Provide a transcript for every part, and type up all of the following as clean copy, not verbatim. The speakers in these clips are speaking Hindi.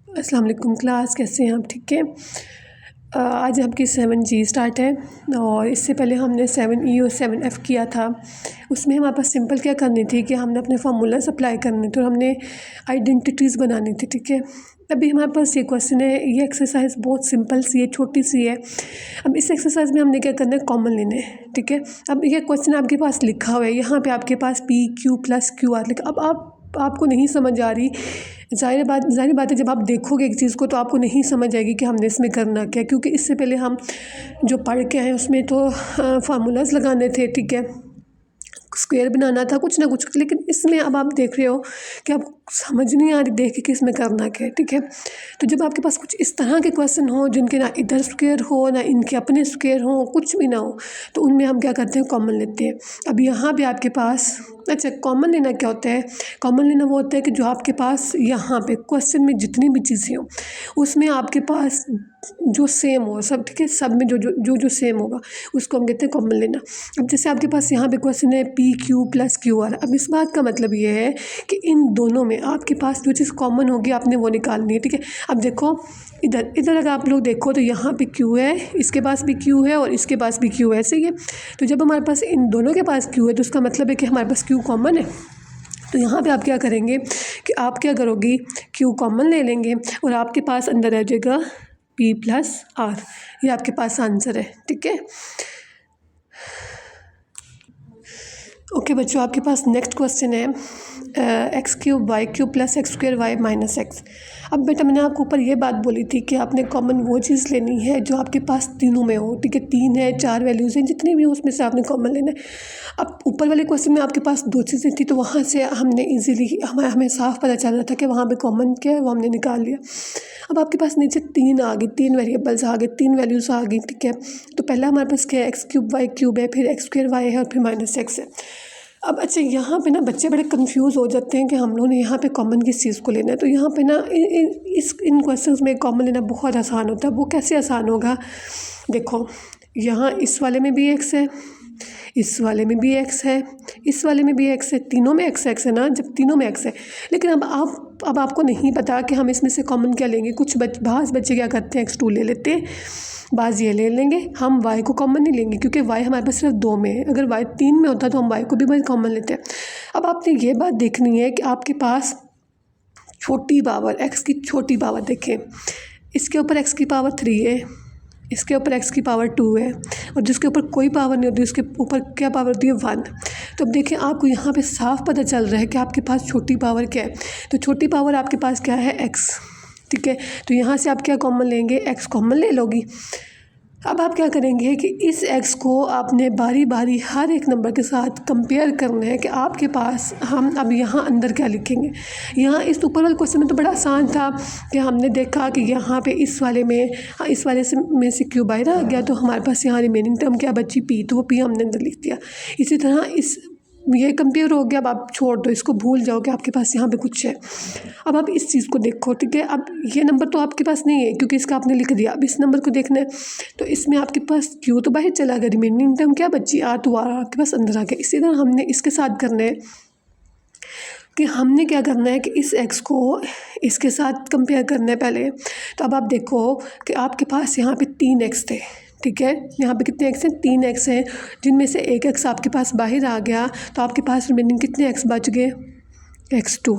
अस्सलाम वालेकुम क्लास, कैसे हैं आप? ठीक है। आज आपकी 7G स्टार्ट है और इससे पहले हमने 7E और 7F किया था। उसमें हमारे पास सिंपल क्या करनी थी कि हमने अपने फार्मूलाज अप्लाई करने थे और हमने आइडेंटिटीज़ बनानी थी। ठीक है। अभी हमारे पास ये क्वेश्चन है, ये एक्सरसाइज बहुत सिंपल सी है, छोटी सी है। अब इस एक्सरसाइज में हमने क्या करना है, कॉमन लेना है। ठीक है। अब ये क्वेश्चन आपके पास लिखा हुआ है, यहाँ पे आपके पास PQ + QR लिखा। अब आपको नहीं समझ आ रही, ज़ाहिर बात है, जब आप देखोगे एक चीज़ को तो आपको नहीं समझ आएगी कि हमने इसमें करना क्या है, क्योंकि इससे पहले हम जो पढ़ के आए उसमें तो फार्मूलाज लगाने थे। ठीक है। स्क्वायर बनाना था, कुछ ना कुछ। लेकिन इसमें अब आप देख रहे हो कि आप समझ नहीं आ रही देख के कि इसमें करना क्या है। ठीक है। तो जब आपके पास कुछ इस तरह के क्वेश्चन हो जिनके ना इधर स्क्वायर हो ना इनके अपने स्क्वायर हो, कुछ भी ना हो, तो उनमें हम क्या करते हैं, कॉमन लेते हैं। अब यहाँ पे आपके पास, अच्छा, कॉमन लेना क्या होता है? कॉमन लेना वो होता है कि जो आपके पास यहाँ पे क्वेश्चन में जितनी भी चीज़ें हो उसमें आपके पास जो सेम हो सब। ठीक है। सब में जो सेम होगा उसको हम कहते हैं कॉमन लेना। अब जैसे आपके पास यहाँ पे क्वेश्चन है PQ + QR। अब इस बात का मतलब ये है कि इन दोनों में आपके पास जो चीज़ कॉमन होगी आपने वो निकालनी है। ठीक है। अब देखो इधर अगर आप लोग देखो तो यहाँ पे Q है, इसके पास भी Q है और इसके पास भी Q है, सही है। तो जब हमारे पास इन दोनों के पास Q है तो उसका मतलब है कि हमारे पास Q कॉमन है। तो यहाँ पे आप क्या करेंगे कि आप क्या करोगी, Q कॉमन ले लेंगे और आपके पास अंदर आ जाएगा P + R। ये आपके पास आंसर है। ठीक है। ओके बच्चों, आपके पास नेक्स्ट क्वेश्चन है x³ y³ + x² y - x। अब बेटा मैंने आपको ऊपर ये बात बोली थी कि आपने कॉमन वो चीज़ लेनी है जो आपके पास तीनों में हो। ठीक है। 3 है, 4 वैल्यूज़ हैं, जितनी भी हो उसमें से आपने कॉमन लेना है। अब ऊपर वाले क्वेश्चन में आपके पास 2 चीज़ें थी तो वहाँ से हमने ईजीली हमें साफ पता चल रहा था कि वहाँ पे कॉमन क्या है, वो हमने निकाल लिया। अब आपके पास नीचे 3 आ गई, 3 वेरिएबल्स आ गए, 3 वैल्यूज़ आ गई। ठीक है। तो पहला हमारे पास क्या है, x³ y³ है, फिर x² y है और फिर -x है। अब अच्छा, यहाँ पे ना बच्चे बड़े कंफ्यूज हो जाते हैं कि हम लोगों ने यहाँ पे कॉमन किस चीज़ को लेना है। तो यहाँ पे ना इन क्वेश्चंस में कॉमन लेना बहुत आसान होता है। वो कैसे आसान होगा, देखो यहाँ इस वाले में भी x है, इस वाले में भी x है, इस वाले में भी x है, तीनों में x है ना। जब तीनों में x है, लेकिन अब आपको नहीं पता कि हम इसमें से कॉमन क्या लेंगे। कुछ बाज़ बच्चे क्या करते हैं, x2 ले लेते हैं, बाज़ ये ले लेंगे। हम y को कॉमन नहीं लेंगे क्योंकि y हमारे पास सिर्फ 2 में है। अगर y 3 में होता तो हम y को भी कॉमन लेते हैं। अब आपने ये बात देखनी है कि आपके पास छोटी पावर, x की छोटी पावर देखें, इसके ऊपर x की पावर 3 है, इसके ऊपर x की पावर 2 है और जिसके ऊपर कोई पावर नहीं होती उसके ऊपर क्या पावर होती है, 1। तो अब देखें आपको यहाँ पे साफ पता चल रहा है कि आपके पास छोटी पावर क्या है। तो छोटी पावर आपके पास क्या है, x। ठीक है। तो यहाँ से आप क्या कॉमन लेंगे, x कॉमन ले लोगी। अब आप क्या करेंगे कि इस x को आपने बारी बारी हर एक नंबर के साथ कंपेयर करना है कि आपके पास, हम अब यहाँ अंदर क्या लिखेंगे। यहाँ इस ऊपर वाले क्वेश्चन में तो बड़ा आसान था कि हमने देखा कि यहाँ पे इस वाले में से Q बाहर आ गया तो हमारे पास यहाँ रिमेनिंग टर्म क्या बची, P, तो वो P हमने अंदर लिख दिया। इसी तरह ये कंपेयर हो गया। अब आप छोड़ दो, इसको भूल जाओ कि आपके पास यहाँ पे कुछ है। अब आप इस चीज़ को देखो। ठीक है। अब ये नंबर तो आपके पास नहीं है क्योंकि इसका आपने लिख दिया। अब इस नंबर को देखना है तो इसमें आपके पास Q तो बाहर चला गया, रिमेनिंग टर्म क्या बची, R, तो R आपके पास अंदर आ गया। इसी तरह हमने इसके साथ करना है कि हमने क्या करना है कि इस x को इसके साथ कंपेयर करना है पहले। तो अब आप देखो कि आपके पास यहाँ पे 3x थे। ठीक है। यहाँ पे कितने x हैं, 3x हैं, जिनमें से एक x आपके पास बाहर आ गया तो आपके पास रिमेनिंग कितने x बच गए, x2।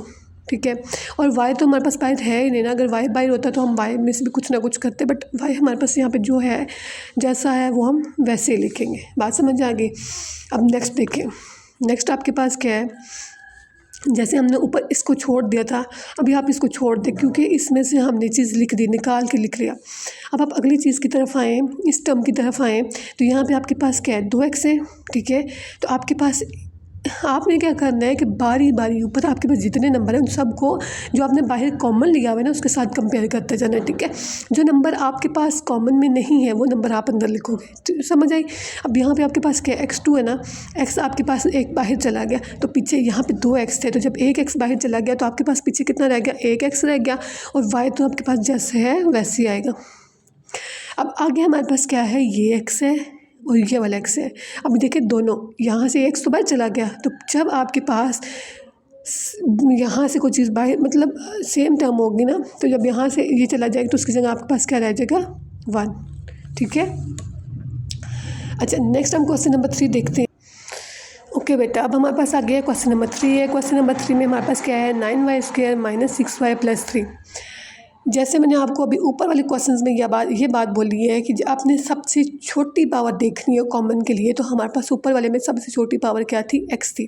ठीक है। और y तो हमारे पास बाहर है ही नहीं ना। अगर y बाहर होता तो हम y में से भी कुछ ना कुछ करते, बट y हमारे पास यहाँ पे जो है, जैसा है वो हम वैसे ही लिखेंगे। बात समझ आ गई। अब नेक्स्ट देखें, नेक्स्ट आपके पास क्या है, जैसे हमने ऊपर इसको छोड़ दिया था, अभी आप इसको छोड़ दें क्योंकि इसमें से हमने चीज़ लिख दी, निकाल के लिख लिया। अब आप अगली चीज़ की तरफ आएँ, इस टर्म की तरफ आएँ, तो यहाँ पे आपके पास क्या है, 2x है। ठीक है। तो आपके पास, आपने क्या करना है कि बारी बारी ऊपर आपके पास जितने नंबर हैं उन सबको जो आपने बाहर कॉमन लिया हुआ है ना उसके साथ कंपेयर करते जाना है। ठीक है। जो नंबर आपके पास कॉमन में नहीं है वो नंबर आप अंदर लिखोगे। तो समझ आई। अब यहाँ पे आपके पास क्या है, x2 है ना, x आपके पास एक बाहर चला गया तो पीछे यहाँ पे 2x थे, तो जब एक x बाहर चला गया तो आपके पास पीछे कितना रह गया, 1x रह गया और y तो आपके पास जैसे है वैसे ही आएगा। अब आगे हमारे पास क्या है, ये x है और ये वाला x है। अब देखिए दोनों यहाँ से x तो बाहर चला गया, तो जब आपके पास यहाँ से कोई चीज़ बाहर मतलब सेम टर्म होगी ना, तो जब यहाँ से ये चला जाएगा तो उसकी जगह आपके पास क्या रह जाएगा 1। ठीक है। अच्छा, नेक्स्ट हम क्वेश्चन नंबर 3 देखते हैं। ओके बेटा, अब हमारे पास आ गया क्वेश्चन नंबर 3 है। क्वेश्चन नंबर 3 में हमारे पास क्या है, 9y² - 6y + 3। जैसे मैंने आपको अभी ऊपर वाले क्वेश्चंस में ये बात बोली है कि आपने सबसे छोटी पावर देखनी है कॉमन के लिए, तो हमारे पास ऊपर वाले में सबसे छोटी पावर क्या थी, x थी।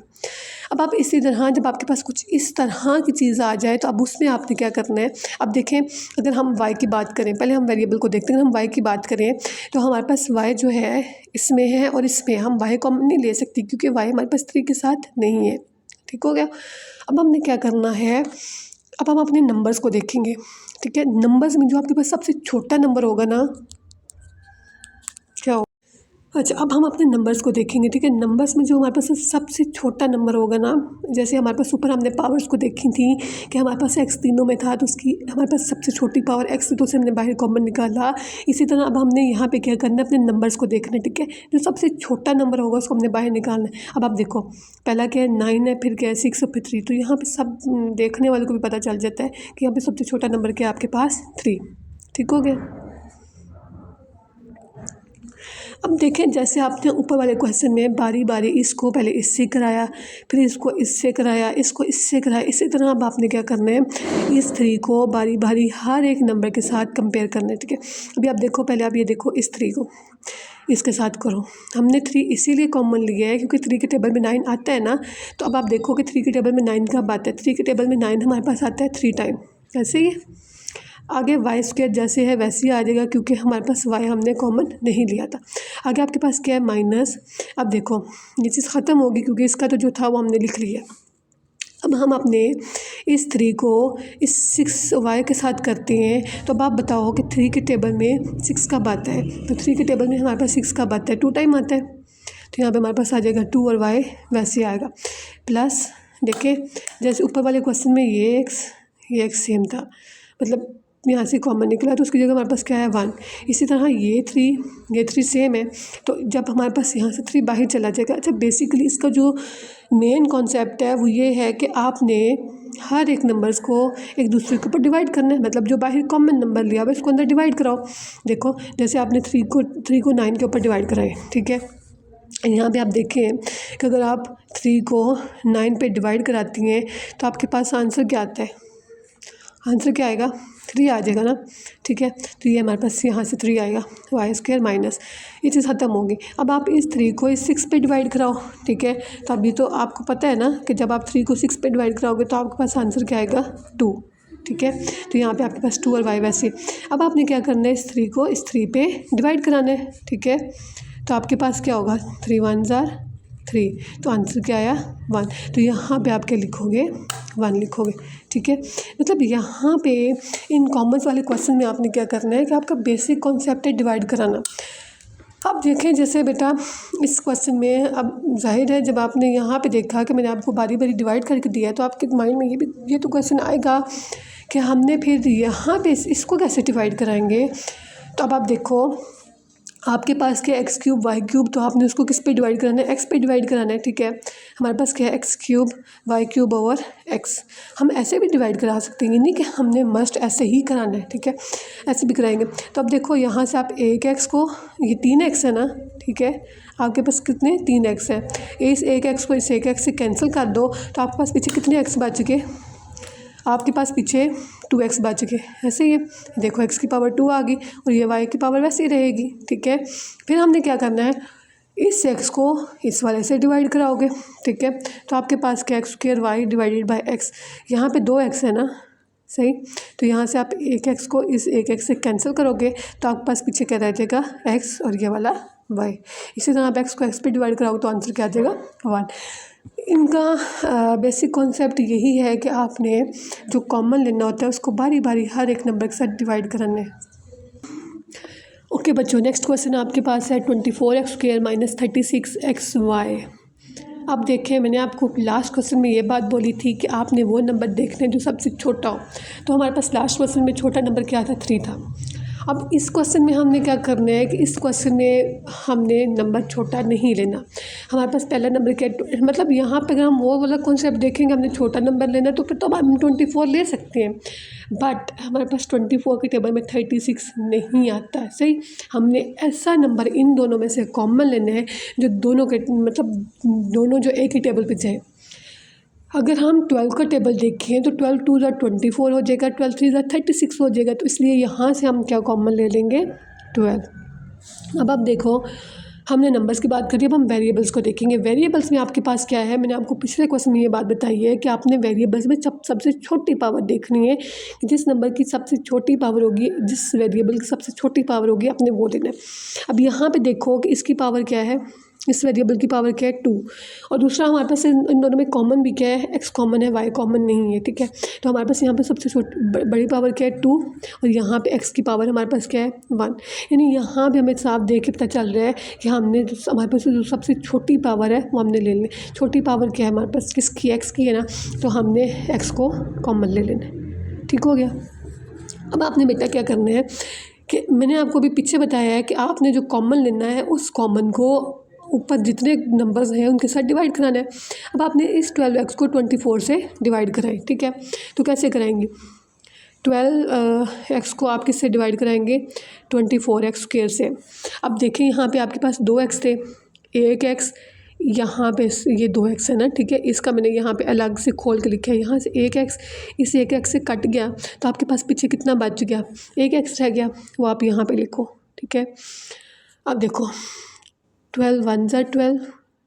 अब आप इसी तरह जब आपके पास कुछ इस तरह की चीज़ आ जाए तो अब उसमें आपने क्या करना है। अब देखें, अगर हम y की बात करें, पहले हम वेरिएबल को देखते हैं। अगर हम y की बात करें तो हमारे पास y जो है इसमें है और इसमें हम y कॉमन नहीं ले सकती क्योंकि y हमारे पास 3 के साथ नहीं है। ठीक हो गया। अब हमने क्या करना है, अब हम अपने नंबर्स को देखेंगे। ठीक है, नंबर्स में जो आपके पास सबसे छोटा नंबर होगा ना, क्या हो, अच्छा अब हम अपने नंबर्स को देखेंगे। ठीक है, नंबर्स में जो हमारे पास सबसे छोटा नंबर होगा ना, जैसे हमारे पास ऊपर हमने पावर्स को देखी थी कि हमारे पास x तीनों में था, तो उसकी हमारे पास सबसे छोटी पावर x थी, तो उसे हमने बाहर कॉमन निकाला। इसी तरह अब हमने यहाँ पे क्या करना है, अपने नंबर्स को देखना है। ठीक है, जो सबसे छोटा नंबर होगा उसको हमने बाहर निकालना है। अब आप देखो, पहला क्या है 9 है, फिर क्या है 6 और फिर 3। तो यहाँ पर सब देखने वाले को भी पता चल जाता है कि यहाँ पर सबसे छोटा नंबर क्या है आपके पास 3। ठीक हो गया। अब देखें, जैसे आपने ऊपर वाले क्वेश्चन में बारी बारी इसको पहले इससे कराया, फिर इसको इससे कराया, इसको इससे कराया, इसी तरह अब आपने क्या करना है, इस 3 को बारी बारी हर एक नंबर के साथ कंपेयर करना है। ठीक है, अभी आप देखो, पहले आप ये देखो, इस 3 को इसके साथ करो। हमने 3 इसीलिए कॉमन लिया है क्योंकि 3 के टेबल में 9 आता है ना। तो अब आप देखो कि 3 के टेबल में 9 कब आता है, 3 के टेबल में 9 हमारे पास आता है 3 टाइम। ऐसे ही आगे y² जैसे है वैसे ही आ जाएगा क्योंकि हमारे पास y हमने कॉमन नहीं लिया था। आगे आपके पास क्या है, माइनस। अब देखो ये चीज़ ख़त्म होगी क्योंकि इसका तो जो था वो हमने लिख लिया। अब हम अपने इस 3 को इस 6y के साथ करते हैं। तो अब आप बताओ कि 3 के टेबल में 6 कब आता है, तो 3 के टेबल में हमारे पास 6 कब आता है, 2 टाइम आता है। तो यहाँ पे हमारे पास आ जाएगा 2 और y वैसे आएगा। प्लस देखिए, जैसे ऊपर वाले क्वेश्चन में ये x सेम था, मतलब यहाँ से कॉमन निकला, तो उसकी जगह हमारे पास क्या है 1। इसी तरह ये 3 सेम है, तो जब हमारे पास यहाँ से 3 बाहर चला जाएगा। अच्छा, बेसिकली इसका जो मेन कॉन्सेप्ट है वो ये है कि आपने हर एक नंबर्स को एक दूसरे के ऊपर डिवाइड करना है, मतलब जो बाहर कॉमन नंबर लिया हुआ इसको अंदर डिवाइड कराओ। देखो, जैसे आपने 3 को 9 के ऊपर डिवाइड कराए। ठीक है, यहाँ पे आप देखें कि अगर आप 3 को 9 पे डिवाइड कराती हैं तो आपके पास आंसर क्या आता है, आंसर क्या आएगा, 3 आ जाएगा ना। ठीक है, तो ये हमारे पास यहाँ से 3 आएगा, y² माइनस, ये चीज़ ख़त्म होगी। अब आप इस 3 को इस 6 पे डिवाइड कराओ। ठीक है, तो अभी तो आपको पता है ना कि जब आप 3 को 6 पे डिवाइड कराओगे तो आपके पास आंसर क्या आएगा 2। ठीक है, तो यहाँ पे आपके पास 2 और y वैसे। अब आपने क्या करना है, इस 3 को इस 3 पे डिवाइड कराना है। ठीक है, तो आपके पास क्या होगा, 3 1 ज़ार 3, तो आंसर क्या आया 1। तो यहाँ पे आप क्या लिखोगे, 1 लिखोगे। ठीक है, मतलब यहाँ पे इन कॉमर्स वाले क्वेश्चन में आपने क्या करना है कि आपका बेसिक कॉन्सेप्ट है डिवाइड कराना। अब देखें, जैसे बेटा इस क्वेश्चन में अब जाहिर है जब आपने यहाँ पे देखा कि मैंने आपको बारी बारी डिवाइड करके दिया है, तो आपके माइंड में ये तो क्वेश्चन आएगा कि हमने फिर यहाँ पे इसको कैसे डिवाइड कराएंगे। तो अब आप देखो, आपके पास क्या x³ y³, तो आपने उसको किस पे डिवाइड कराना है, x पे डिवाइड कराना है। ठीक है, हमारे पास क्या है x³ y³ और x। हम ऐसे भी डिवाइड करा सकते हैं, नहीं कि हमने मस्ट ऐसे ही कराना है। ठीक है, ऐसे भी कराएंगे। तो अब देखो, यहाँ से आप एक x को, ये 3x है ना। ठीक है, आपके पास कितने 3x है, इस एक x को इस एक x से कैंसिल कर दो तो आपके पास पीछे कितने x बच गए, आपके पास पीछे 2x बच गए। ऐसे ही देखो, x की पावर 2 आ गई और ये y की पावर वैसे ही रहेगी। ठीक है, फिर हमने क्या करना है, इस x को इस वाले से डिवाइड कराओगे। ठीक है, तो आपके पास क्या x² y divided by x, यहाँ पे 2x है ना, सही। तो यहाँ से आप एक x को इस एक x से कैंसिल करोगे तो आपके पास पीछे क्या रह जाएगा x और ये वाला y। इसी तरह आप x को x पे डिवाइड कराओगे तो आंसर क्या आ जाएगा 1। इनका बेसिक कॉन्सेप्ट यही है कि आपने जो कॉमन लेना होता है उसको बारी बारी हर एक नंबर के साथ डिवाइड कराना है। ओके बच्चों, नेक्स्ट क्वेश्चन आपके पास है 24x² - 36xy। अब देखें, मैंने आपको लास्ट क्वेश्चन में ये बात बोली थी कि आपने वो नंबर देखने जो सबसे छोटा हो। तो हमारे पास लास्ट क्वेश्चन में छोटा नंबर क्या था, 3 था। अब इस क्वेश्चन में हमने क्या करना है कि इस क्वेश्चन में हमने नंबर छोटा नहीं लेना। हमारे पास पहला नंबर क्या है, मतलब यहाँ पे अगर हम वो वाला कॉन्सेप्ट देखेंगे हमने छोटा नंबर लेना तो फिर तो हम 24 ले सकते हैं, बट हमारे पास 24 के टेबल में 36 नहीं आता है। सही, हमने ऐसा नंबर इन दोनों में से कॉमन लेना है जो दोनों के मतलब दोनों जो एक ही टेबल पे जाए। अगर हम 12 का टेबल देखें तो 12 2 ज़ा 24 हो जाएगा, 12 3 ज़ा 36 हो जाएगा, तो इसलिए यहाँ से हम क्या कॉमन ले लेंगे 12। अब आप देखो हमने नंबर्स की बात करी, अब हम वेरिएबल्स को देखेंगे। वेरिएबल्स में आपके पास क्या है, मैंने आपको पिछले क्वेश्चन में ये बात बताई है कि आपने वेरिएबल्स में सबसे छोटी पावर देखनी है कि जिस नंबर की सबसे छोटी पावर होगी, जिस वेरिएबल की सबसे छोटी पावर होगी आपने वो लेना है। अब यहाँ पे देखो कि इसकी पावर क्या है, इस वेरिएबल की पावर क्या है 2, और दूसरा हमारे पास इन दोनों में कॉमन भी क्या है, x कॉमन है, y कॉमन नहीं है। ठीक है, तो हमारे पास यहाँ पे सबसे बड़ी पावर क्या है 2, और यहाँ पे x की पावर हमारे पास क्या है 1। यानी यहाँ पे हमें साफ देख के पता चल रहा है कि हमने हमारे पास जो सबसे छोटी पावर है वो हमने ले लेनी। छोटी पावर क्या है हमारे पास, किसकी, x की है ना, तो हमने x को कॉमन ले लेना है। ठीक हो गया। अब आपने बेटा क्या करना है कि मैंने आपको अभी पीछे बताया है कि आपने जो कॉमन लेना है उस कॉमन को ऊपर जितने नंबर्स हैं उनके साथ डिवाइड कराना है। अब आपने इस 12x को 24 से डिवाइड कराएं। ठीक है, तो कैसे कराएंगे, 12x को आप किससे डिवाइड कराएंगे, 24x स्क्वायर से। अब देखिए यहाँ पे आपके पास 2x थे, एक x यहाँ पे ये 2x है ना। ठीक है, इसका मैंने यहाँ पे अलग से खोल के लिखा है, यहाँ से एक x इस एक x से कट गया तो आपके पास पीछे कितना बच गया, एक x रह गया, वो आप यहाँ पे लिखो। ठीक है, अब देखो 12 1 ज़ा 12,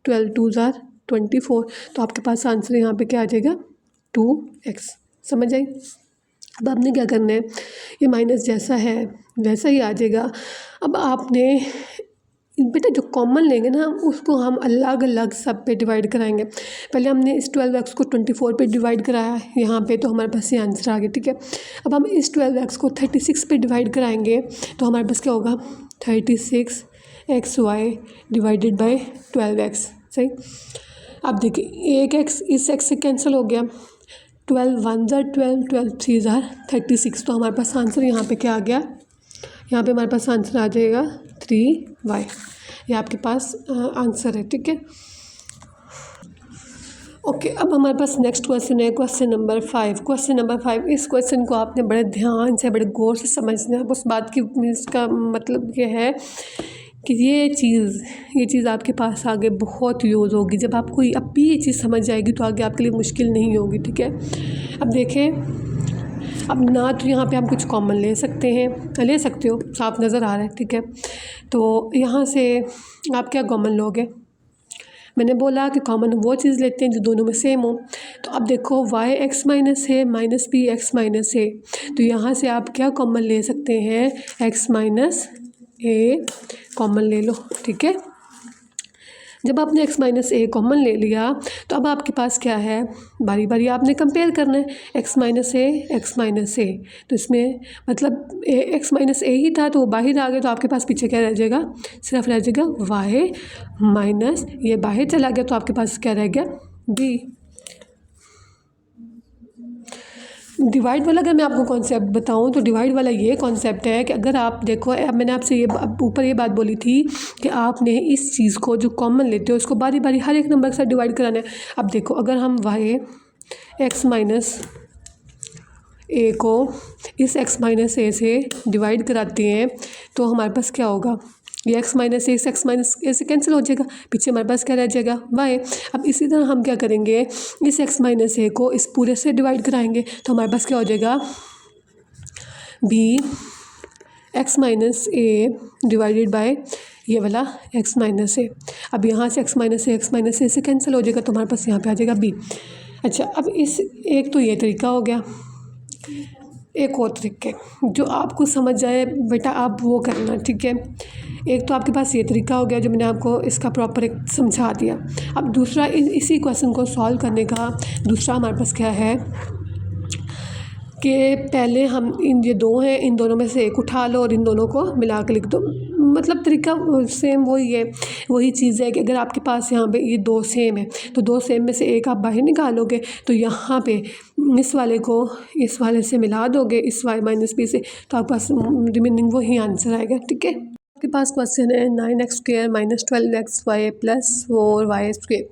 12 2 ज़ा 24, तो आपके पास आंसर यहाँ पे क्या आ जाएगा 2x। समझ आई। अब आपने क्या करना है, ये माइनस जैसा है वैसा ही आ जाएगा। अब आपने बेटा जो कॉमन लेंगे ना उसको हम अलग अलग सब पे डिवाइड कराएंगे। पहले हमने इस 12x को 24 पे डिवाइड कराया यहाँ पे, तो हमारे पास ये आंसर आ गया। ठीक है, अब हम इस 12x को 36 पे डिवाइड कराएंगे तो हमारे पास क्या होगा 36xy डिवाइडेड बाय 12x। सही, अब देखिए एक x इस x से कैंसिल हो गया, 12 1 ज़ा 12, 12 3 ज़ा 36, तो हमारे पास आंसर यहाँ पे क्या आ गया, यहाँ पे हमारे पास आंसर आ जाएगा 3y। ये आपके पास आंसर है। ठीक है, ओके। अब हमारे पास नेक्स्ट क्वेश्चन है, क्वेश्चन नंबर 5। क्वेश्चन नंबर 5, इस क्वेश्चन को आपने बड़े ध्यान से बड़े गौर से समझना है। उस बात की इसका मतलब ये है कि ये चीज़ आपके पास आगे बहुत यूज़ होगी। जब आपको अब भी ये चीज़ समझ जाएगी तो आगे आपके लिए मुश्किल नहीं होगी। ठीक है, अब देखें, अब ना तो यहाँ पे हम कुछ कॉमन ले सकते हैं, ले सकते हो, साफ नज़र आ रहा है। ठीक है, तो यहाँ से आप क्या कॉमन लोगे, मैंने बोला कि कॉमन वो चीज़ लेते हैं जो दोनों में सेम हो। तो अब देखो y x माइनस है माइनस b x माइनस है, तो यहाँ से आप क्या कॉमन ले सकते हैं, x माइनस a कॉमन ले लो। ठीक है, जब आपने x माइनस ए कॉमन ले लिया तो अब आपके पास क्या है, बारी बारी आपने कंपेयर करना है x माइनस ए, तो इसमें मतलब x माइनस ए ही था तो वो बाहर आ गया, तो आपके पास पीछे क्या रह जाएगा, सिर्फ रह जाएगा y माइनस, ये बाहर चला गया तो आपके पास क्या रह गया b। डिवाइड वाला अगर मैं आपको कॉन्सेप्ट बताऊं तो डिवाइड वाला ये कॉन्सेप्ट है कि अगर आप देखो, मैंने आपसे ये ऊपर ये बात बोली थी कि आपने इस चीज़ को जो कॉमन लेते हो उसको बारी बारी हर एक नंबर के साथ डिवाइड कराना है। अब देखो अगर हम y x माइनस ए को इस x माइनस ए से डिवाइड कराते हैं तो हमारे पास क्या होगा, ये x माइनस ए से x माइनस ए से कैंसिल हो जाएगा, पीछे हमारे पास क्या रह जाएगा y। अब इसी तरह हम क्या करेंगे, इस x माइनस ए को इस पूरे से डिवाइड कराएंगे तो हमारे पास क्या हो जाएगा b x minus A divided by ये वाला x माइनस ए। अब यहाँ से x माइनस ए से कैंसिल हो जाएगा तो हमारे पास यहाँ पे आ जाएगा b। अच्छा, अब इस एक तो ये तरीका हो गया, एक और तरीके जो आपको समझ जाए बेटा आप वो करना। ठीक है, एक तो आपके पास ये तरीका हो गया जो मैंने आपको इसका प्रॉपर एक समझा दिया। अब दूसरा इसी क्वेश्चन को सॉल्व करने का दूसरा हमारे पास क्या है कि पहले हम ये दो हैं, इन दोनों में से एक उठा लो और इन दोनों को मिला के लिख दो। मतलब तरीका सेम वही है, वही चीज़ है कि अगर आपके पास यहाँ पे ये दो सेम है तो दो सेम में से एक आप बाहर निकालोगे तो यहाँ पे इस वाले को इस वाले से मिला दोगे इस y माइनस बी से, तो आपके पास रिमेनिंग वही आंसर आएगा। ठीक है, आपके पास क्वेश्चन है 9x² minus 12xy plus 4y²।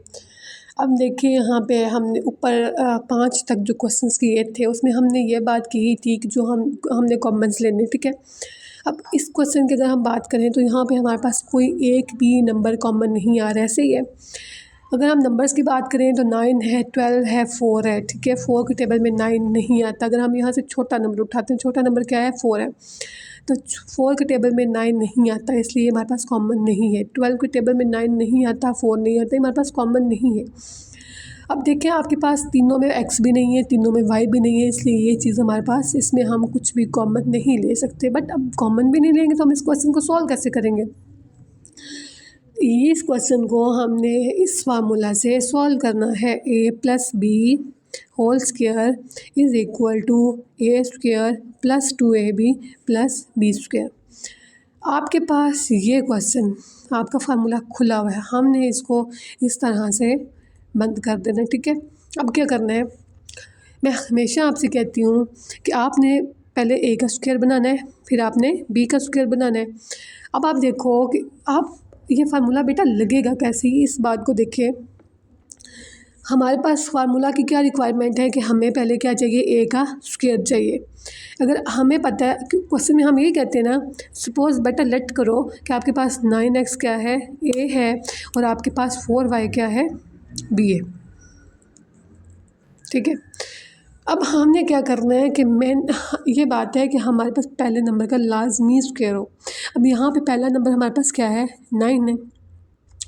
अब देखिए यहाँ पे हमने ऊपर 5 तक जो क्वेश्चंस किए थे उसमें हमने ये बात की थी कि जो हमने कॉमन्स लेने। ठीक है, अब इस क्वेश्चन की अगर हम बात करें तो यहाँ पे हमारे पास कोई एक भी नंबर कॉमन नहीं आ रहा है। ऐसे ही है, अगर हम नंबर्स की बात करें तो 9 है, 12 है, 4 है। ठीक है, 4 के टेबल में 9 नहीं आता। अगर हम यहाँ से छोटा नंबर उठाते हैं, छोटा नंबर क्या है, 4 है, तो 4 के टेबल में 9 नहीं आता, इसलिए हमारे पास कॉमन नहीं है। 12 के टेबल में 9 नहीं आता, 4 नहीं आता, हमारे पास कॉमन नहीं है। अब देखिए आपके पास तीनों में x भी नहीं है, तीनों में y भी नहीं है, इसलिए ये चीज़ हमारे पास, इसमें हम कुछ भी कॉमन नहीं ले सकते। बट अब कॉमन भी नहीं लेंगे तो हम इस क्वेश्चन को सॉल्व कैसे करेंगे? इस क्वेश्चन को हमने इस फार्मूला से सॉल्व करना है। a plus B whole square is equal to a square plus 2ab plus b²। आपके पास ये क्वेश्चन, आपका फार्मूला खुला हुआ है, हमने इसको इस तरह से बंद कर देना। ठीक है, अब क्या करना है, मैं हमेशा आपसे कहती हूँ कि आपने पहले a का स्क्वायर बनाना है, फिर आपने b का स्क्वायर बनाना है। अब आप देखो कि आप ये फार्मूला बेटा लगेगा कैसे, इस बात को देखिए। हमारे पास फार्मूला की क्या रिक्वायरमेंट है कि हमें पहले क्या चाहिए, a का स्क्वायर चाहिए। अगर हमें पता है, क्वेश्चन में हम ये कहते हैं ना, सपोज़ बेटा लेट करो कि आपके पास 9x क्या है, a है, और आपके पास 4y क्या है, b है। ठीक है, अब हमने क्या करना है कि ये बात है कि हमारे पास पहले नंबर का लाजमी स्क्वायर हो। अब यहाँ पे पहला नंबर हमारे पास क्या है, 9 है।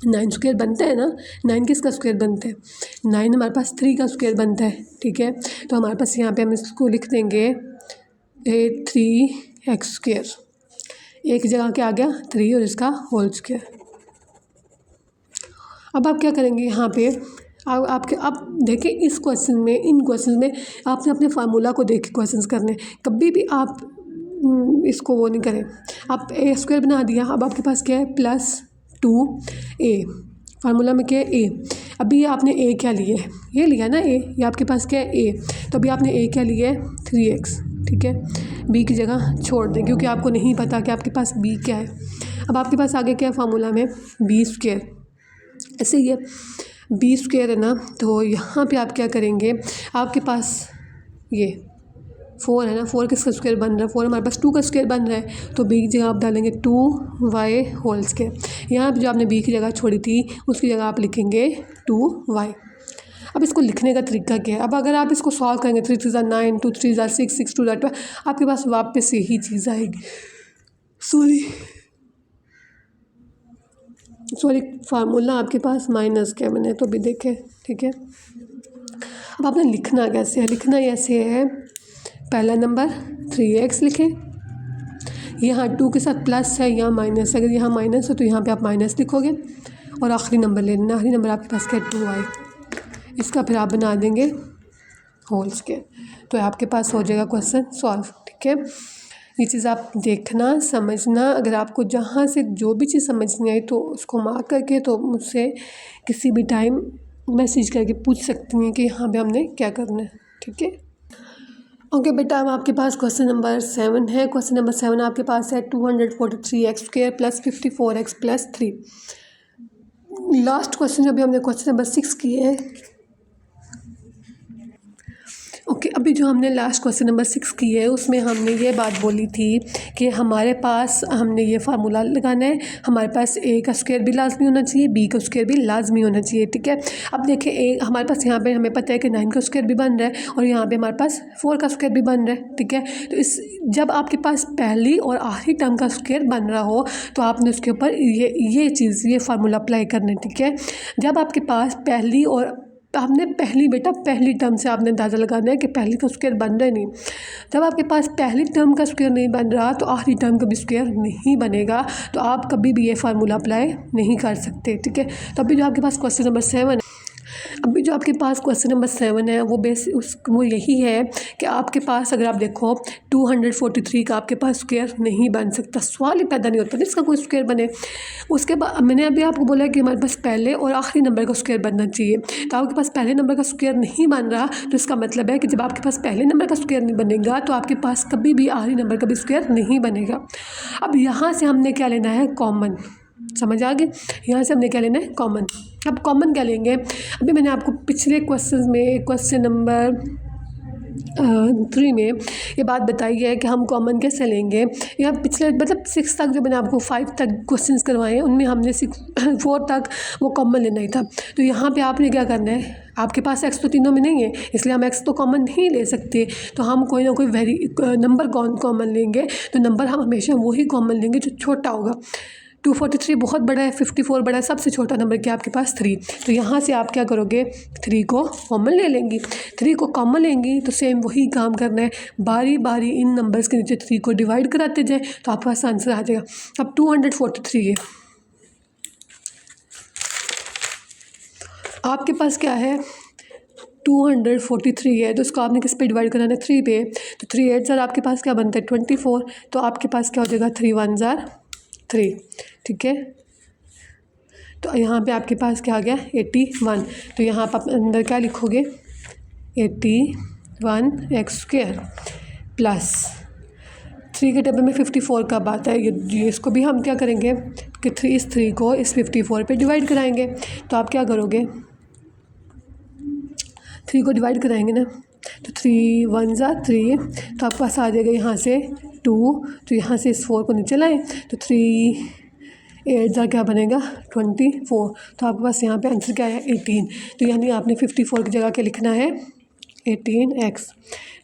9 स्क्वायर बनता है ना, 9 किसका स्क्वायर बनता है, 9 हमारे पास 3 का स्क्वायर बनता है। ठीक है, तो हमारे पास यहाँ पे हम इसको लिख देंगे 3x²। एक की जगह क्या आ गया, 3 और इसका होल स्क्वायर। अब आप क्या करेंगे यहाँ पे, आप देखें इस क्वेश्चन में, इन क्वेश्चन में आपने अपने फार्मूला को देख के क्वेश्चंस करने। कभी भी आप इसको वो नहीं करें। आप a² बना दिया, अब आपके पास क्या है, प्लस 2a, फार्मूला में क्या है, a। अभी आपने a क्या लिया है, ये लिया ना a, ये आपके पास क्या है, a। तो अभी आपने a क्या लिया है, 3x। ठीक है, b की जगह छोड़ दें क्योंकि आपको नहीं पता कि आपके पास b क्या है। अब आपके पास आगे क्या है फार्मूला में, b²। ऐसे ही है, b² है ना, तो यहाँ पे आप क्या करेंगे, आपके पास ये 4 है ना, 4 किसका स्क्वायर बन रहा है, 4 हमारे पास 2 का स्क्वायर बन रहा है, तो b की जगह आप डालेंगे 2y होल स्क्वायर। यहाँ पे जो आपने b की जगह छोड़ी थी उसकी जगह आप लिखेंगे 2y। अब इसको लिखने का तरीका क्या है, अब अगर आप इसको सॉल्व करेंगे 3 3 9, 2 3 6, 6 2 12, आपके पास वापस यही चीज़ आएगी। सॉरी फार्मूला आपके पास माइनस क्या मैंने तो भी देखे। ठीक है, अब आपने लिखना कैसे है, लिखना ऐसे है, पहला नंबर 3x लिखें, यहाँ 2 के साथ प्लस है, यहाँ माइनस है, अगर यहाँ माइनस है तो यहाँ पे आप माइनस लिखोगे, और आखिरी नंबर ले लेना, आखिरी नंबर आपके पास क्या है, 2y। इसका फिर आप बना देंगे होल स्क्वायर, तो आपके पास हो जाएगा क्वेश्चन सॉल्व। ठीक है, ये चीज़ आप देखना, समझना। अगर आपको जहाँ से जो भी चीज़ समझ नहीं आई तो उसको मार्क करके तो मुझसे किसी भी टाइम मैसेज करके पूछ सकती हैं कि यहाँ पे हमने क्या करना है। ठीक है, ओके बेटा, अब आपके पास क्वेश्चन नंबर 7 है। क्वेश्चन नंबर 7 आपके पास है 243x² plus 54x plus 3। Last question जो अभी हमने क्वेश्चन नंबर 6 किए है। ओके, अभी जो हमने लास्ट क्वेश्चन नंबर 6 की है उसमें हमने ये बात बोली थी कि हमारे पास हमने ये फार्मूला लगाना है, हमारे पास a का स्क्वायर भी लाजमी होना चाहिए, b का स्क्वायर भी लाजमी होना चाहिए। ठीक है, अब देखिए हमारे पास यहाँ पे हमें पता है कि 9 का स्क्वायर भी बन रहा है और यहाँ पे हमारे पास 4 का स्क्वायर भी बन रहा है। ठीक है, तो जब आपके पास पहली और आखिरी टर्म का स्क्वायर बन रहा हो तो आपने उसके ऊपर ये फार्मूला अप्लाई करना है। ठीक है, जब आपके पास पहली और आपने पहली टर्म से आपने अंदाज़ा लगाना है कि पहली का स्क्वायर बन रहा नहीं। जब आपके पास पहली टर्म का स्क्वायर नहीं बन रहा तो आखिरी टर्म का भी स्क्वायर नहीं बनेगा, तो आप कभी भी ये फार्मूला अप्लाई नहीं कर सकते। ठीक है, तो अभी जो आपके पास क्वेश्चन नंबर 7 अभी जो आपके पास क्वेश्चन नंबर 7 है वो यही है कि आपके पास अगर आप देखो 243 का आपके पास स्क्वायर नहीं बन सकता, सवाल ही पैदा नहीं होता इसका कोई स्क्वायर बने। उसके बाद मैंने अभी आपको बोला कि हमारे पास पहले और आखिरी नंबर का स्क्वायर बनना चाहिए, तो आपके पास पहले नंबर का स्क्वायर नहीं बन रहा, तो इसका मतलब है कि जब आपके पास पहले नंबर का स्क्वायर नहीं बनेगा तो आपके पास कभी भी आखिरी नंबर का भी स्क्वायर नहीं बनेगा। अब यहाँ से हमने क्या लेना है, कॉमन। समझ आ गए, यहाँ से हमने क्या लेना है, कॉमन। अब कॉमन क्या लेंगे, अभी मैंने आपको पिछले क्वेश्चन में क्वेश्चन नंबर 3 में ये बात बताई है कि हम कॉमन कैसे लेंगे। यहाँ पिछले मतलब 6 तक जो मैंने आपको 5 तक क्वेश्चंस करवाए हैं उनमें हमने 4 तक वो कॉमन लेना ही था। तो यहाँ पे आपने क्या करना है, आपके पास एक्स तो तीनों में नहीं है इसलिए हम एक्स तो कॉमन नहीं ले सकते, तो हम कोई ना कोई नंबर कॉमन लेंगे। तो नंबर हम हमेशा वही कॉमन लेंगे जो छोटा होगा। 243 बहुत बड़ा है, 54 बड़ा है, सबसे छोटा नंबर क्या आपके पास 3। तो यहाँ से आप क्या करोगे, 3 को कॉमन ले लेंगी। 3 को कॉमन लेंगी तो सेम वही काम करना है, बारी बारी इन नंबर्स के नीचे 3 को डिवाइड कराते जाए तो आपके पास आंसर आ जाएगा। अब 243 है, आपके पास क्या है 243 है, तो उसको आपने किस पे डिवाइड कराना है, 3 पे। तो 3 8 ज़ार आपके पास क्या बनता है 24, तो आपके पास क्या हो जाएगा 3 1 ज़ार 3, ठीक है। तो यहाँ पे आपके पास क्या आ गया 81, तो यहाँ पर अंदर क्या लिखोगे 81 एक्स स्क्वायर प्लस 3 के टेबल में 54 का बात है, ये इसको भी हम क्या करेंगे कि 3 को इस 54 पे डिवाइड कराएंगे। तो आप क्या करोगे 3 को डिवाइड कराएंगे ना, तो 3 1 ज़ार 3, तो आपके पास आ जाएगा यहाँ से 2, तो यहाँ से इस 4 को नीचे लाएं तो 3 8 ज़ार क्या बनेगा 24, तो आपके पास यहाँ पे आंसर क्या है 18। तो यानी आपने 54 की जगह क्या लिखना है 18x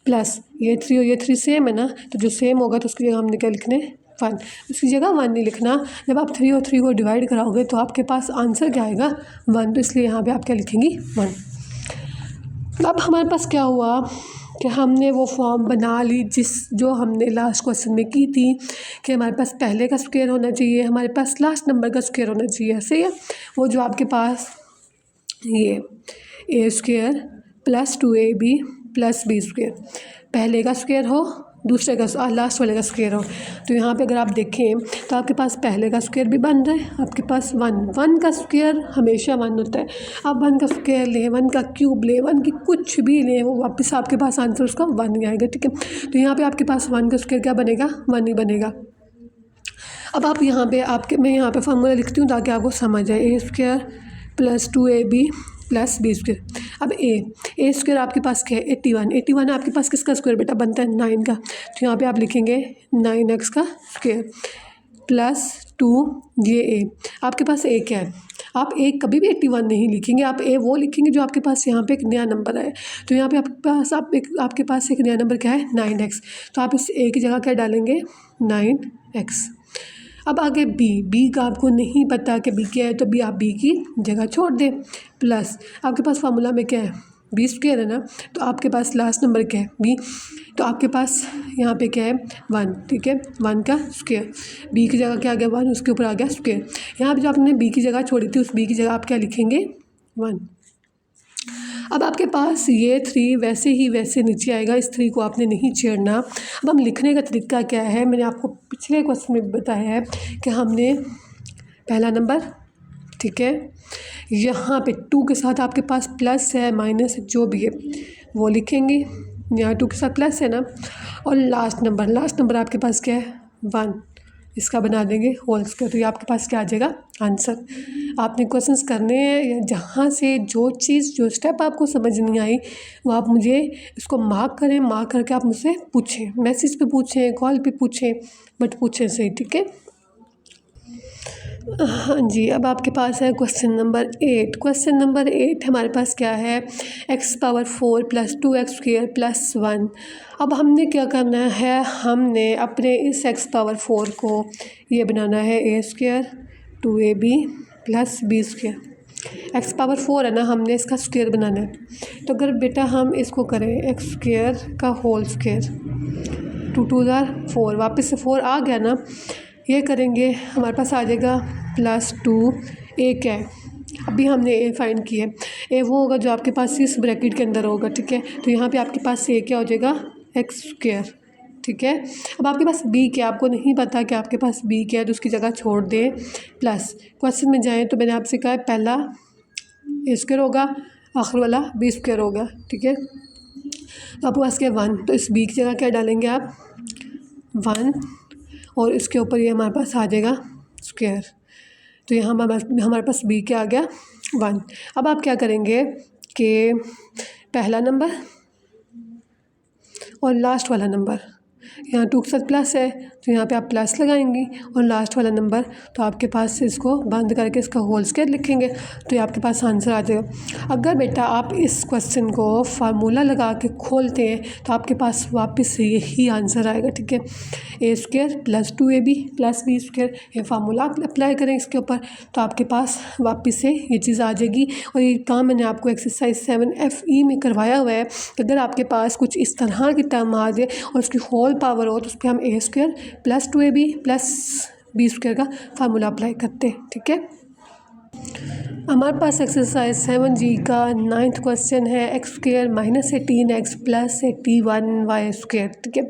प्लस ये 3 और ये 3 सेम है ना, तो जो सेम होगा तो उसकी जगह हमने क्या लिखना है 1, उसकी जगह 1 नहीं लिखना। जब आप 3 और 3 को डिवाइड कराओगे तो आपके पास आंसर क्या आएगा 1, तो इसलिए यहाँ पे आप क्या लिखेंगी 1। अब हमारे पास क्या हुआ कि हमने वो फॉर्म बना ली जो हमने लास्ट क्वेश्चन में की थी कि हमारे पास पहले का स्क्वायर होना चाहिए, हमारे पास लास्ट नंबर का स्क्वायर होना चाहिए, सही है। वो जो आपके पास ये A square plus 2ab plus B square पहले का स्क्वायर हो, दूसरे का लास्ट वाले का स्क्वायर हो। तो यहाँ पे अगर आप देखें तो आपके पास पहले का स्क्वायर भी बन रहा है, आपके पास 1 का स्क्वायर हमेशा 1 होता है। आप 1 का स्क्वायर लें, 1 का क्यूब लें, 1 की कुछ भी लें, वो वापस आपके पास आंसर उसका 1 ही आएगा, ठीक है। तो यहाँ पे आपके पास 1 का स्क्वायर क्या बनेगा 1 ही बनेगा। अब आप यहाँ पे मैं यहाँ पे फार्मूला लिखती हूँ ताकि आपको समझ आए, A square plus 2ab plus B square. अब ए स्क्वायर आपके पास क्या है 81 आपके पास किसका स्क्वायर बेटा बनता है 9 का, तो यहाँ पे आप लिखेंगे 9x का स्क्वायर प्लस 2 ये ए। आपके पास ए क्या है, आप ए कभी भी 81 नहीं लिखेंगे, आप ए वो लिखेंगे जो आपके पास यहाँ पे एक नया नंबर आए। तो यहाँ पे आपके पास एक नया नंबर क्या है 9x, तो आप इस ए की जगह क्या डालेंगे 9x। अब आगे बी का आपको नहीं पता कि बी क्या है, तो आप बी की जगह छोड़ दें प्लस आपके पास फार्मूला में क्या है बी स्क्वायर है ना, तो आपके पास लास्ट नंबर क्या है बी, तो आपके पास यहाँ पे क्या है 1, ठीक है 1 का स्क्वायर, बी की जगह क्या आ गया 1, उसके ऊपर आ गया स्क्वायर। यहाँ पे जो आपने बी की जगह छोड़ी थी उस बी की जगह आप क्या लिखेंगे 1। अब आपके पास ये 3 वैसे ही वैसे नीचे आएगा, इस 3 को आपने नहीं छेड़ना। अब हम लिखने का तरीका क्या है, मैंने आपको पिछले क्वेश्चन में बताया है कि हमने पहला नंबर, ठीक है, यहाँ पे 2 के साथ आपके पास प्लस है माइनस है जो भी है वो लिखेंगे, यहाँ 2 के साथ प्लस है ना, और लास्ट नंबर आपके पास क्या है 1, इसका बना देंगे होल स्क्वायर, तो ये आपके पास क्या आ जाएगा आंसर। आपने क्वेश्चंस करने हैं या जहाँ से जो स्टेप आपको समझ नहीं आई वो आप मुझे इसको मार्क करें, मार्क करके आप मुझसे पूछें, मैसेज पे पूछें, कॉल पे पूछें, बट पूछें सही, ठीक है। हाँ जी, अब आपके पास है क्वेश्चन नंबर 8। क्वेश्चन नंबर 8 हमारे पास क्या है x⁴ plus 2x square plus 1। अब हमने क्या करना है, हमने अपने इस x⁴ को ये बनाना है a square 2ab plus B square. x⁴ है ना, हमने इसका स्क्वायर बनाना है। तो अगर बेटा हम इसको करें x स्क्वायर का होल स्क्वायर 2 2 ज़ार 4, वापस से 4 आ गया ना, ये करेंगे हमारे पास आ जाएगा प्लस 2 a क्या है अभी हमने ए फाइंड किया है, ए वो होगा जो आपके पास इस ब्रैकेट के अंदर होगा, ठीक है। तो यहाँ पे आपके पास ए क्या हो जाएगा, एक्स स्क्वायर, ठीक है। अब आपके पास बी क्या, आपको नहीं पता कि आपके पास बी क्या है, तो उसकी जगह छोड़ दें प्लस। क्वेश्चन में जाएँ तो मैंने आपसे कहा पहला ए स्क्वायर होगा, आखिर वाला बी स्क्वायर होगा, ठीक है। तो आपके पास क्या 1, तो इस बी की जगह क्या डालेंगे आप 1, और इसके ऊपर ये हमारे पास आ जाएगा स्क्वायर। तो यहाँ हमारे पास बी क्या आ गया 1। अब आप क्या करेंगे कि पहला नंबर और लास्ट वाला नंबर, यहाँ 2 के साथ प्लस है तो यहाँ पे आप प्लस लगाएंगी, और लास्ट वाला नंबर तो आपके पास इसको बंद करके इसका होल स्क्वायर लिखेंगे, तो ये आपके पास आंसर आ जाएगा। अगर बेटा आप इस क्वेश्चन को फार्मूला लगा के खोलते हैं तो आपके पास वापस से यही आंसर आएगा, ठीक है। A square plus 2ab plus B square, ये फार्मूला आप अप्लाई करें इसके ऊपर तो आपके पास वापस से ये चीज़ आ जाएगी। और ये काम मैंने आपको एक्सरसाइज 7FE में करवाया हुआ है। अगर आपके पास कुछ इस तरह की टर्म आ जाए और उसकी होल पावर हो तो उस पर हम A square plus 2ab plus B square का फार्मूला अप्लाई करते हैं, ठीक है। हमारे पास एक्सरसाइज 7G का 9th क्वेश्चन है, x square minus 18x plus 81y square, ठीक है।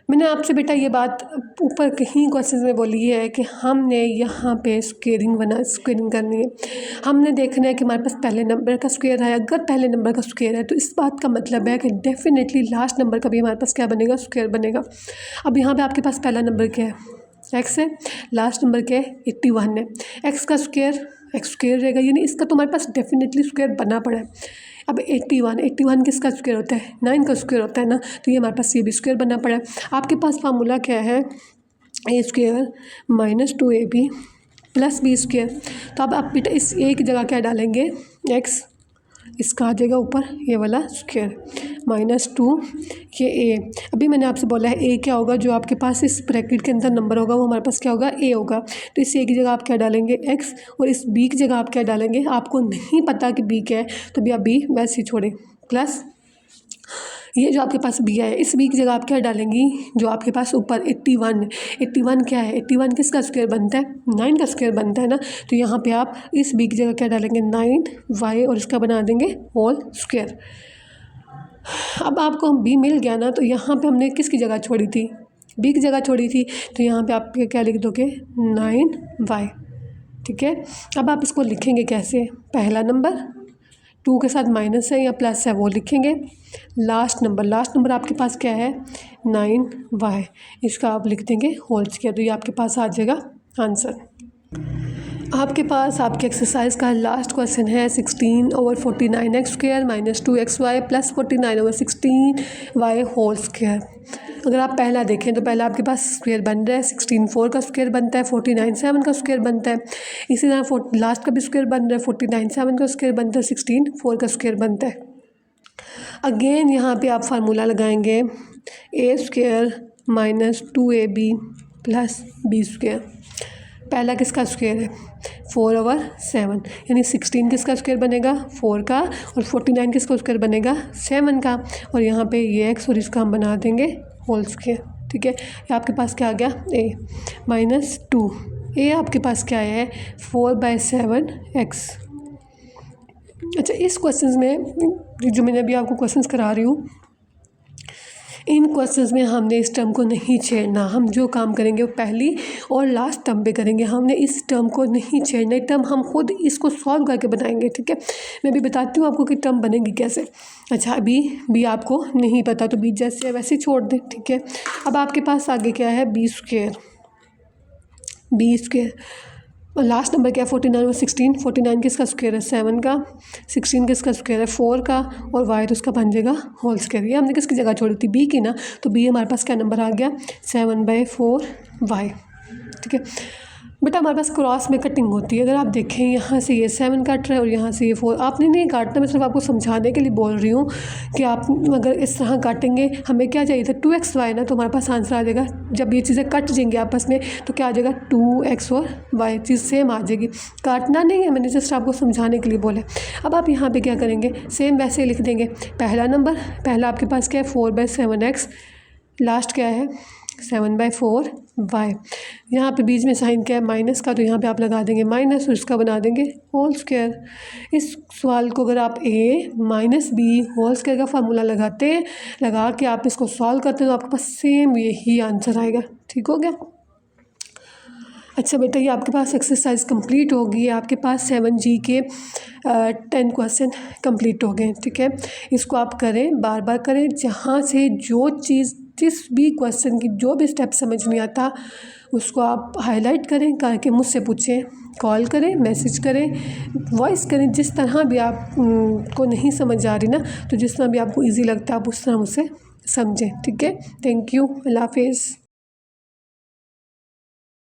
मैंने आपसे बेटा ये बात ऊपर कहीं क्वेश्चन में बोली है कि हमने यहाँ पे स्क्वेयरिंग करनी है। हमने देखना है कि हमारे पास पहले नंबर का स्क्वायर है। अगर पहले नंबर का स्क्वायर है तो इस बात का मतलब है कि डेफिनेटली लास्ट नंबर का भी हमारे पास क्या बनेगा, स्क्वायर बनेगा। अब यहाँ पे आपके पास पहला नंबर क्या है, एक्स है, लास्ट नंबर क्या है 81 है। एक्स का स्क्वायर एक्स स्क्वायर रहेगा, यानी इसका तो हमारे पास डेफिनेटली स्क्वायर बना पड़ा है। अब 81 किसका स्क्वायर होता है, 9 का स्क्वायर होता है ना, तो ये हमारे पास ये भी स्क्वायर बना पड़ा है। आपके पास फार्मूला क्या है, A square minus 2ab plus B square. तो अब आप बेटा इस ए की जगह क्या डालेंगे, एक्स, इसका आ जाएगा ऊपर ये वाला स्क्वायर -2 ये ए। अभी मैंने आपसे बोला है ए क्या होगा, जो आपके पास इस ब्रैकेट के अंदर नंबर होगा वो हमारे पास क्या होगा, ए होगा। तो इस ए की जगह आप क्या डालेंगे, एक्स, और इस बी की जगह आप क्या डालेंगे, आपको नहीं पता कि बी क्या है तो भी आप बी वैसे ही छोड़ें, प्लस ये जो आपके पास बी है इस बी की जगह आप क्या डालेंगी, जो आपके पास ऊपर 81 क्या है, 81 किसका स्क्वायर बनता है, 9 का स्क्वायर बनता है ना। तो यहाँ पे आप इस बी की जगह क्या डालेंगे 9y, और इसका बना देंगे होल स्क्वायर। अब आपको बी मिल गया ना, तो यहाँ पे हमने किसकी जगह छोड़ी थी, बी की जगह छोड़ी थी, तो यहाँ पे आप क्या लिख दोगे 9y, ठीक है। अब आप इसको लिखेंगे कैसे, पहला नंबर 2 के साथ माइनस है या प्लस है वो लिखेंगे, लास्ट नंबर आपके पास क्या है 9y, इसका आप लिख देंगे होल स्क्वायर, तो ये आपके पास आ जाएगा आंसर। आपके पास आपके एक्सरसाइज का लास्ट क्वेश्चन है 16/49x square minus 2xy plus 49/16y whole square. अगर आप पहला देखें तो पहला आपके पास स्क्वायर बन रहा है, 16 4 का स्क्वायर बनता है, 49 7 का स्क्वायर बनता है। इसी तरह लास्ट का भी स्क्वायर बन रहा है, 49 7 का स्क्वायर बनता है, 16 4 का स्क्वायर बनता है। अगेन यहाँ पे आप फार्मूला लगाएंगे A square minus 2ab plus B square. पहला किसका स्क्वायर है 4/7, यानी 16 किसका स्क्वायर बनेगा 4 का, और 49 किसका स्क्वायर बनेगा 7 का, और यहाँ पे ये एक्स और इसका हम बना देंगे होल स्क्वायर, ठीक है। ये आपके पास क्या आ गया a -2, ए आपके पास क्या है 4/7x। अच्छा, इस क्वेश्चन में जो मैंने अभी आपको क्वेश्चंस करा रही हूँ, इन क्वेश्चंस में हमने इस टर्म को नहीं छेड़ना। हम जो काम करेंगे वो पहली और लास्ट टर्म पे करेंगे, हमने इस टर्म को नहीं छेड़ना। ये टर्म हम खुद इसको सॉल्व करके बनाएंगे, ठीक है। मैं भी बताती हूँ आपको कि टर्म बनेगी कैसे। अच्छा, अभी भी आपको नहीं पता तो बी जैसे है वैसे छोड़ दें, ठीक है। अब आपके पास आगे क्या है बी स्क्वायर, और लास्ट नंबर क्या है 49 और 16। 49 किसका स्क्वायर है 7 का, 16 किसका स्क्वायर है 4 का, और y तो उसका बन जाएगा होल स्क्वायर। ये हमने किसकी जगह छोड़ी थी, b की ना, तो b हमारे पास क्या नंबर आ गया 7/4y, ठीक है। बेटा हमारे पास क्रॉस में कटिंग होती है। अगर आप देखें यहाँ से ये 7 काट रहा है और यहाँ से ये 4, आपने नहीं काटना, मैं सिर्फ आपको समझाने के लिए बोल रही हूँ कि आप अगर इस तरह काटेंगे, हमें क्या चाहिए था 2xy ना, तो हमारे पास आंसर आ जाएगा। जब ये चीज़ें कट जाएंगी आपस में तो क्या आ जाएगा 2x और y, चीज़ सेम आ जाएगी। काटना नहीं है, मैंने जस्ट आपको समझाने के लिए बोला। अब आप यहाँ पर क्या करेंगे, सेम वैसे लिख देंगे। पहला आपके पास क्या है 4/7x, लास्ट क्या है 7/4y। यहाँ पे बीच में साइन क्या है, माइनस का, तो यहाँ पे आप लगा देंगे माइनस और इसका बना देंगे होल स्क्वायर। इस सवाल को अगर आप a minus B whole square का फार्मूला लगा के आप इसको सॉल्व करते हैं तो आपके पास सेम यही आंसर आएगा। ठीक हो गया। अच्छा बेटा, ये आपके पास एक्सरसाइज कंप्लीट हो गई है, आपके पास 7G के 10 क्वेश्चन कंप्लीट हो गए। ठीक है, इसको आप करें, बार बार करें। जहाँ से जो चीज़, जिस भी क्वेश्चन की जो भी स्टेप समझ नहीं आता उसको आप हाईलाइट करें, करके मुझसे पूछें, कॉल करें, मैसेज करें, वॉइस करें, जिस तरह भी आप को नहीं समझ आ रही ना, तो जिस तरह भी आपको ईजी लगता है आप उस तरह मुझसे समझें। ठीक है, थैंक यू, अल्लाह हाफिज़।